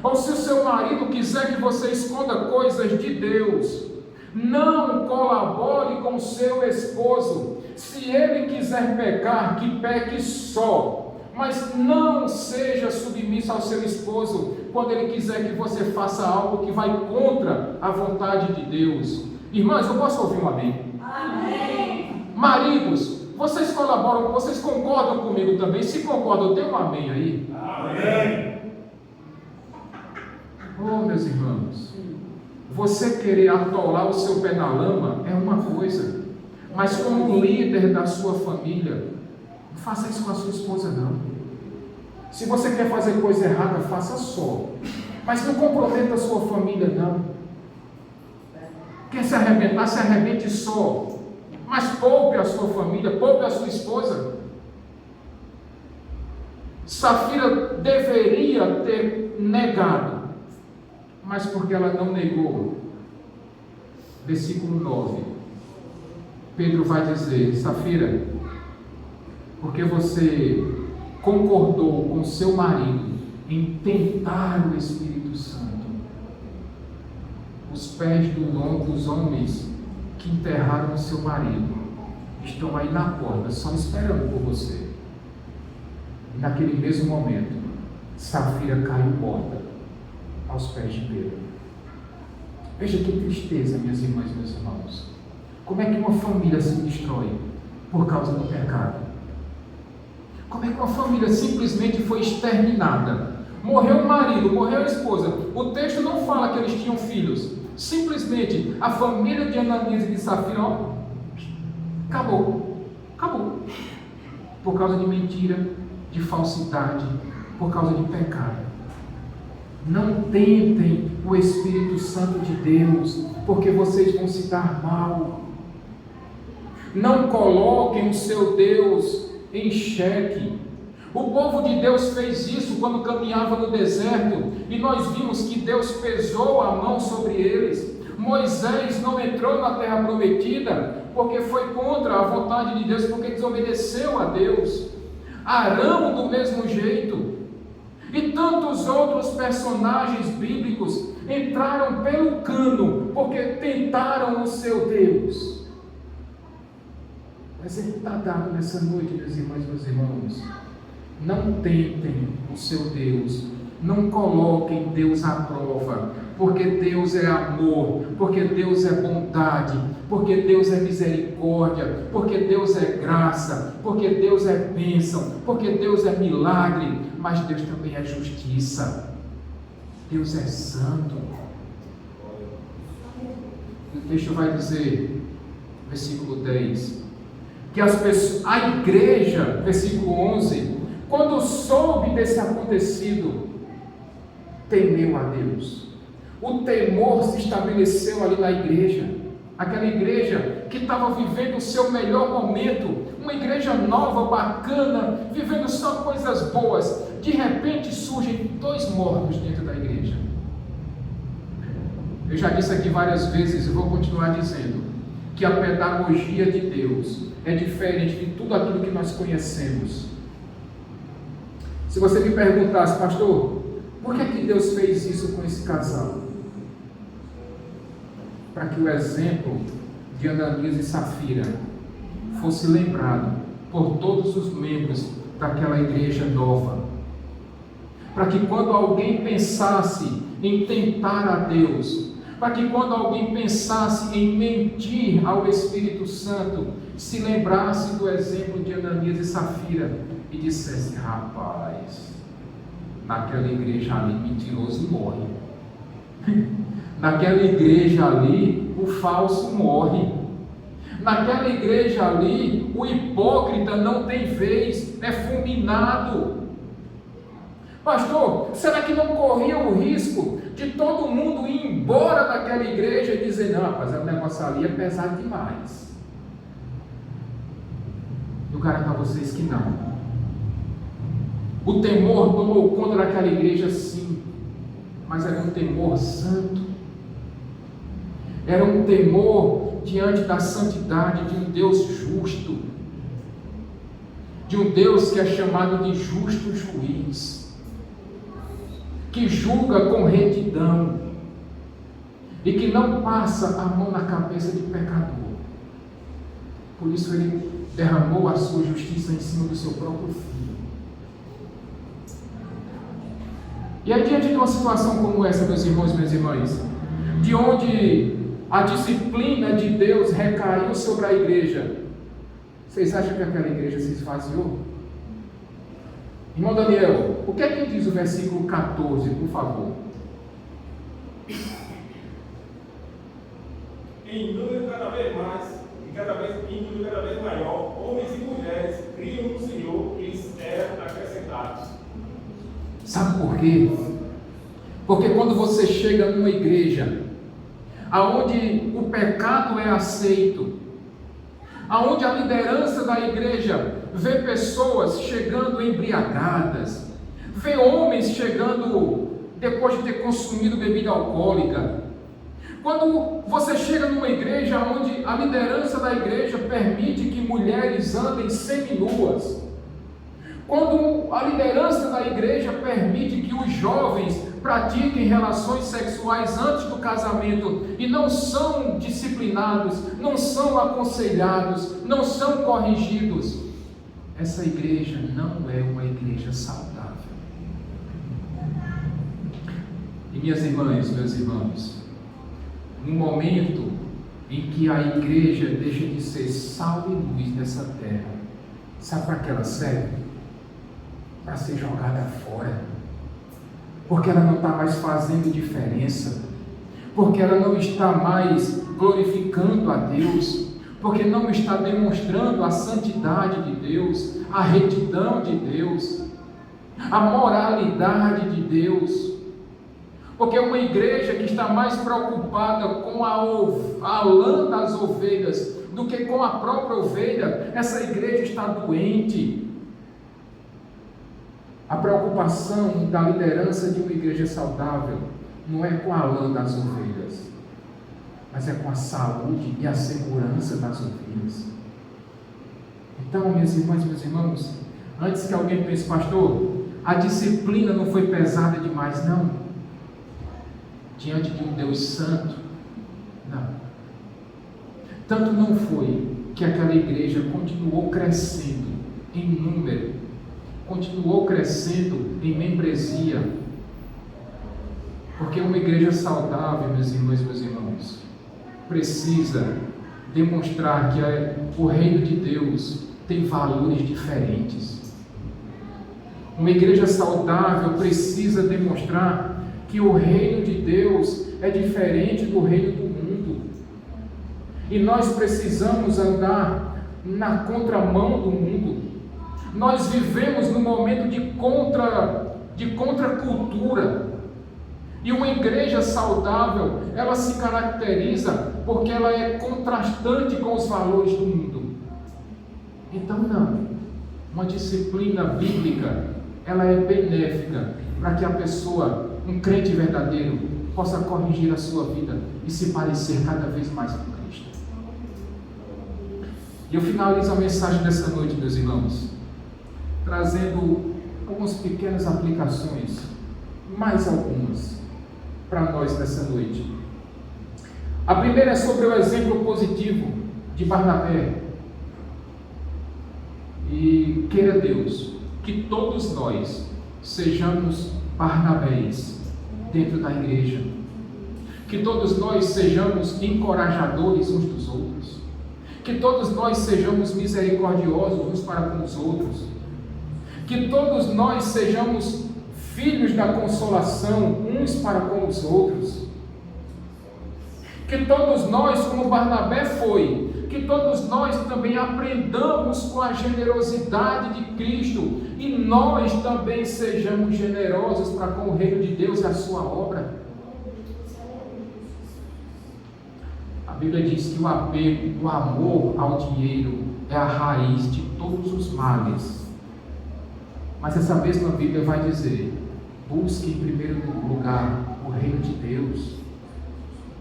ou se o seu marido quiser que você esconda coisas de Deus, não colabore com seu esposo. Se ele quiser pecar, que peque só, mas não seja submisso ao seu esposo quando ele quiser que você faça algo que vai contra a vontade de Deus. Irmãs, eu posso ouvir um amém? Amém. Maridos, vocês colaboram, vocês concordam comigo também? Se concordam, dê um amém aí. Amém. Oh, meus irmãos, você querer atolar o seu pé na lama é uma coisa, mas como líder da sua família, não faça isso com a sua esposa não. Se você quer fazer coisa errada, faça só, mas não comprometa a sua família não. Quer se arrebentar, se arrebente só, mas poupe a sua família, poupe a sua esposa. Safira deveria ter negado, mas porque ela não negou, versículo 9, Pedro vai dizer: Safira, porque você concordou com seu marido em tentar o Espírito Santo, os pés dos homens que enterraram o seu marido estão aí na porta, só esperando por você. Naquele mesmo momento, Safira caiu morta aos pés de Pedro. Veja que tristeza, minhas irmãs e meus irmãos. Como é que uma família se destrói por causa do pecado? Como é que uma família simplesmente foi exterminada? Morreu o marido, morreu a esposa. O texto não fala que eles tinham filhos. Simplesmente a família de Ananias e de Safira, ó, acabou. Por causa de mentira, de falsidade, por causa de pecado. Não tentem o Espírito Santo de Deus, porque vocês vão se dar mal. Não coloquem o seu Deus em xeque. O povo de Deus fez isso quando caminhava no deserto, e nós vimos que Deus pesou a mão sobre eles. Moisés não entrou na terra prometida porque foi contra a vontade de Deus, porque desobedeceu a Deus. Arão do mesmo jeito. E tantos outros personagens bíblicos entraram pelo cano porque tentaram o seu Deus. Mas ele está dado nessa noite, meus irmãos e meus irmãos. Não tentem o seu Deus, não coloquem Deus à prova, porque Deus é amor, porque Deus é bondade, porque Deus é misericórdia, porque Deus é graça, porque Deus é bênção, porque Deus é milagre, mas Deus também é justiça. Deus é santo. O texto vai dizer, versículo 10, que a igreja, versículo 11, quando soube desse acontecido, temeu a Deus. O temor se estabeleceu ali na igreja, aquela igreja que estava vivendo o seu melhor momento, uma igreja nova, bacana, vivendo só coisas boas. De repente surgem 2 mortos dentro da igreja. Eu já disse aqui várias vezes e vou continuar dizendo que a pedagogia de Deus é diferente de tudo aquilo que nós conhecemos. Se você me perguntasse, pastor, por que Deus fez isso com esse casal? Para que o exemplo de Ananias e Safira fosse lembrado por todos os membros daquela igreja nova. Para que quando alguém pensasse em tentar a Deus, para que quando alguém pensasse em mentir ao Espírito Santo, se lembrasse do exemplo de Ananias e Safira e dissesse: rapaz, naquela igreja ali mentiroso morre. Naquela igreja ali o falso morre. Naquela igreja ali o hipócrita não tem vez, é fulminado. Pastor, será que não corria o risco de todo mundo ir embora daquela igreja e dizer, não, rapaz, o negócio ali é pesado demais? Eu garanto a vocês que não. O temor tomou conta daquela igreja, sim, mas era um temor santo. Era um temor diante da santidade de um Deus justo, de um Deus que é chamado de justo juiz, que julga com retidão e que não passa a mão na cabeça de pecador. Por isso ele derramou a sua justiça em cima do seu próprio filho. E aí, diante de uma situação como essa, meus irmãos e minhas irmãs, de onde a disciplina de Deus recaiu sobre a igreja, vocês acham que aquela igreja se esvaziou? Irmão Daniel, o que é que diz o versículo 14, por favor? Em número cada vez mais, em número cada vez maior, homens e mulheres criam no Senhor e lhes eram acrescentados. Sabe por quê? Porque quando você chega numa igreja aonde o pecado é aceito, aonde a liderança da igreja vê pessoas chegando embriagadas, vê homens chegando depois de ter consumido bebida alcoólica, quando você chega numa igreja onde a liderança da igreja permite que mulheres andem seminuas, quando a liderança da igreja permite que os jovens pratiquem relações sexuais antes do casamento e não são disciplinados, não são aconselhados, não são corrigidos, essa igreja não é uma igreja saudável. E minhas irmãs, meus irmãos, no momento em que a igreja deixa de ser sal e luz nessa terra, sabe para que ela serve? Para ser jogada fora, porque ela não está mais fazendo diferença, porque ela não está mais glorificando a Deus, porque não está demonstrando a santidade de Deus, a retidão de Deus, a moralidade de Deus, porque uma igreja que está mais preocupada com a lã das ovelhas do que com a própria ovelha, essa igreja está doente. A preocupação da liderança de uma igreja saudável não é com a lã das ovelhas, mas é com a saúde e a segurança das ovelhas. Então, minhas irmãs e meus irmãos, antes que alguém pense, pastor, a disciplina não foi pesada demais, não. Diante de um Deus santo, não. Tanto não foi que aquela igreja continuou crescendo em número, continuou crescendo em membresia, porque uma igreja saudável, meus irmãos e meus irmãos, precisa demonstrar que o reino de Deus tem valores diferentes. Uma igreja saudável precisa demonstrar que o reino de Deus é diferente do reino do mundo, e nós precisamos andar na contramão do mundo. Nós vivemos num momento de contracultura. E uma igreja saudável, ela se caracteriza porque ela é contrastante com os valores do mundo. Então não, uma disciplina bíblica, ela é benéfica para que a pessoa, um crente verdadeiro, possa corrigir a sua vida e se parecer cada vez mais com Cristo. E eu finalizo a mensagem dessa noite, meus irmãos, trazendo algumas pequenas aplicações, mais algumas, para nós nessa noite. A primeira é sobre o exemplo positivo de Barnabé. E queira Deus que todos nós sejamos Barnabés dentro da igreja, que todos nós sejamos encorajadores uns dos outros, que todos nós sejamos misericordiosos uns para com os outros, que todos nós sejamos filhos da consolação uns para com os outros, que todos nós, como Barnabé foi, que todos nós também aprendamos com a generosidade de Cristo e nós também sejamos generosos para com o reino de Deus e a sua obra. A Bíblia diz que o apego, o amor ao dinheiro é a raiz de todos os males. Mas essa mesma Bíblia vai dizer: busque em primeiro lugar o reino de Deus.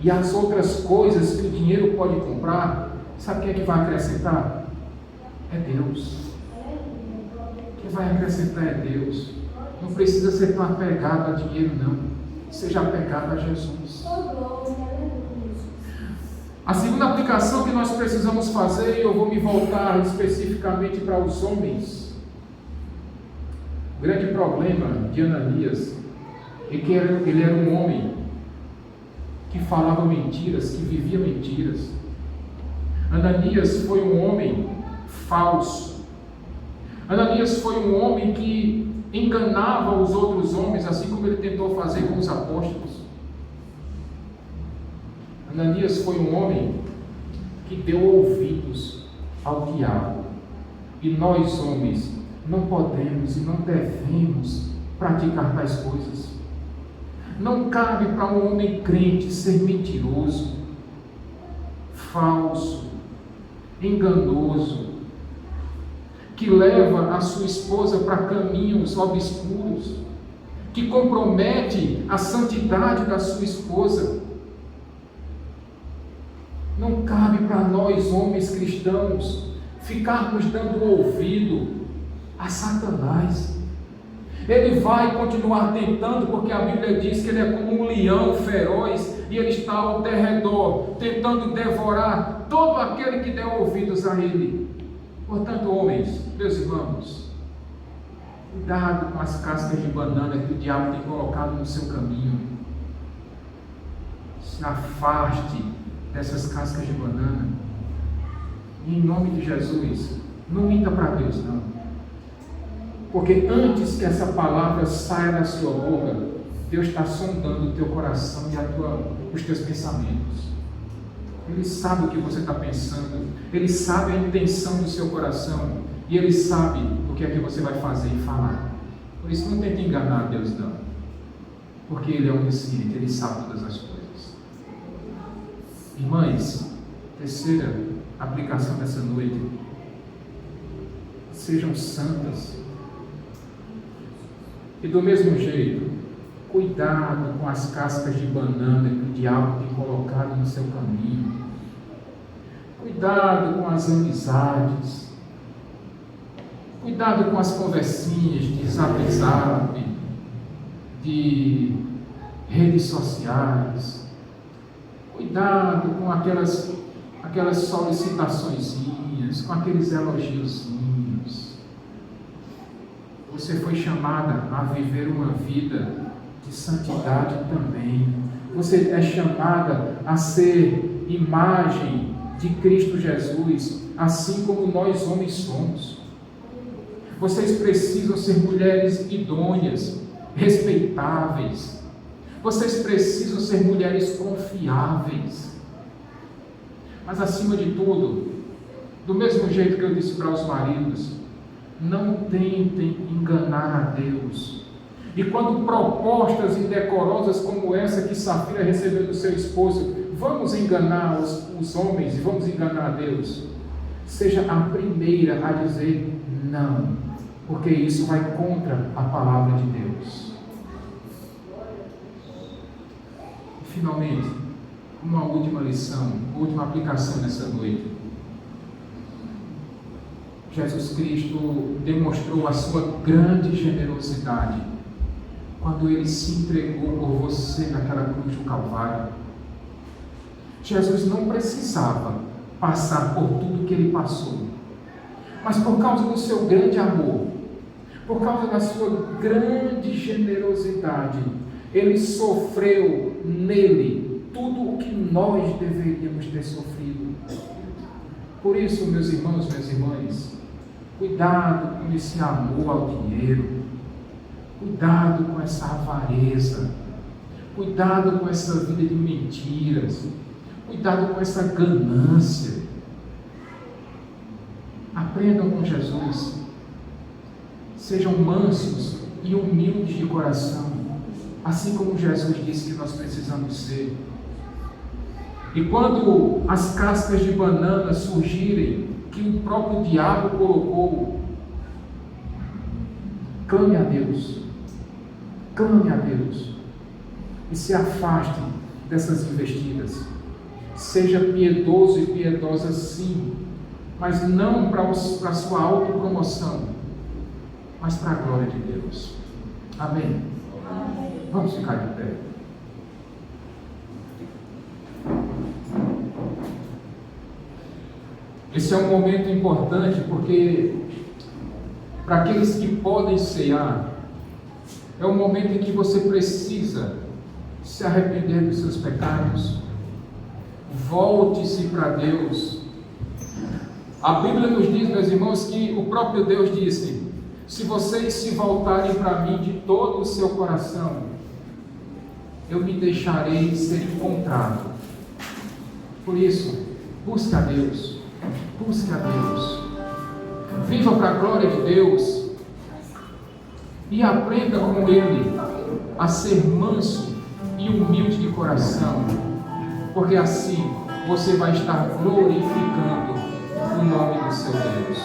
E as outras coisas que o dinheiro pode comprar, sabe quem é que vai acrescentar? É Deus. Quem vai acrescentar é Deus. Não precisa ser tão apegado a dinheiro, não. Seja apegado a Jesus. A segunda aplicação que nós precisamos fazer, e eu vou me voltar especificamente para os homens. O grande problema de Ananias é que ele era um homem que falava mentiras, que vivia mentiras. Ananias foi um homem falso. Ananias foi um homem que enganava os outros homens, assim como ele tentou fazer com os apóstolos. Ananias foi um homem que deu ouvidos ao diabo. E nós, homens, não podemos e não devemos praticar tais coisas. Não cabe para um homem crente ser mentiroso, falso, enganoso, que leva a sua esposa para caminhos obscuros, que compromete a santidade da sua esposa. Não cabe para nós, homens cristãos, ficarmos dando ouvido a Satanás. Ele vai continuar tentando, porque a Bíblia diz que ele é como um leão feroz e ele está ao derredor, tentando devorar todo aquele que der ouvidos a ele. Portanto, homens, meus irmãos, cuidado com as cascas de banana que o diabo tem colocado no seu caminho. Se afaste dessas cascas de banana. E em nome de Jesus, não minta para Deus, não. Porque antes que essa palavra saia da sua boca, Deus está sondando o teu coração e os teus pensamentos. Ele sabe o que você está pensando, Ele sabe a intenção do seu coração, e Ele sabe o que é que você vai fazer e falar. Por isso não tente enganar Deus, não. Porque Ele é onisciente, Ele sabe todas as coisas. Irmãs, terceira aplicação dessa noite: sejam santas. E do mesmo jeito, cuidado com as cascas de banana que o diabo tem colocado no seu caminho. Cuidado com as amizades. Cuidado com as conversinhas de zap, de redes sociais. Cuidado com aquelas solicitaçõezinhas, com aqueles elogiozinhos. Você foi chamada a viver uma vida de santidade também. Você é chamada a ser imagem de Cristo Jesus, assim como nós homens somos. Vocês precisam ser mulheres idôneas, respeitáveis. Vocês precisam ser mulheres confiáveis. Mas acima de tudo, do mesmo jeito que eu disse para os maridos, não tentem enganar a Deus. E quando propostas indecorosas como essa que Safira recebeu do seu esposo, vamos enganar os homens e vamos enganar a Deus, seja a primeira a dizer não, porque isso vai contra a palavra de Deus. E finalmente, uma última lição, última aplicação nessa noite. Jesus Cristo demonstrou a sua grande generosidade quando Ele se entregou por você naquela cruz do Calvário. Jesus não precisava passar por tudo que Ele passou, mas por causa do seu grande amor, por causa da sua grande generosidade, Ele sofreu nele tudo o que nós deveríamos ter sofrido. Por isso, meus irmãos, minhas irmãs, cuidado com esse amor ao dinheiro, cuidado com essa avareza, cuidado com essa vida de mentiras, cuidado com essa ganância. Aprendam com Jesus. Sejam mansos e humildes de coração, assim como Jesus disse que nós precisamos ser. E quando as cascas de banana surgirem, que o próprio diabo colocou, clame a Deus. Clame a Deus. E se afaste dessas investidas. Seja piedoso e piedosa sim, mas não para a sua autopromoção, mas para a glória de Deus. Amém? Vamos ficar de pé. Esse é um momento importante porque, para aqueles que podem cear, é um momento em que você precisa se arrepender dos seus pecados. Volte-se para Deus. A Bíblia nos diz, meus irmãos, que o próprio Deus disse: se vocês se voltarem para mim de todo o seu coração, eu me deixarei ser encontrado. Por isso, busque a Deus. Busque a Deus. Viva para a glória de Deus. E aprenda com Ele a ser manso e humilde de coração. Porque assim você vai estar glorificando o nome do seu Deus.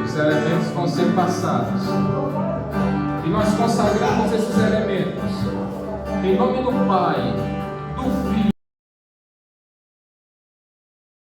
Os elementos vão ser passados. E nós consagramos esses elementos em nome do Pai,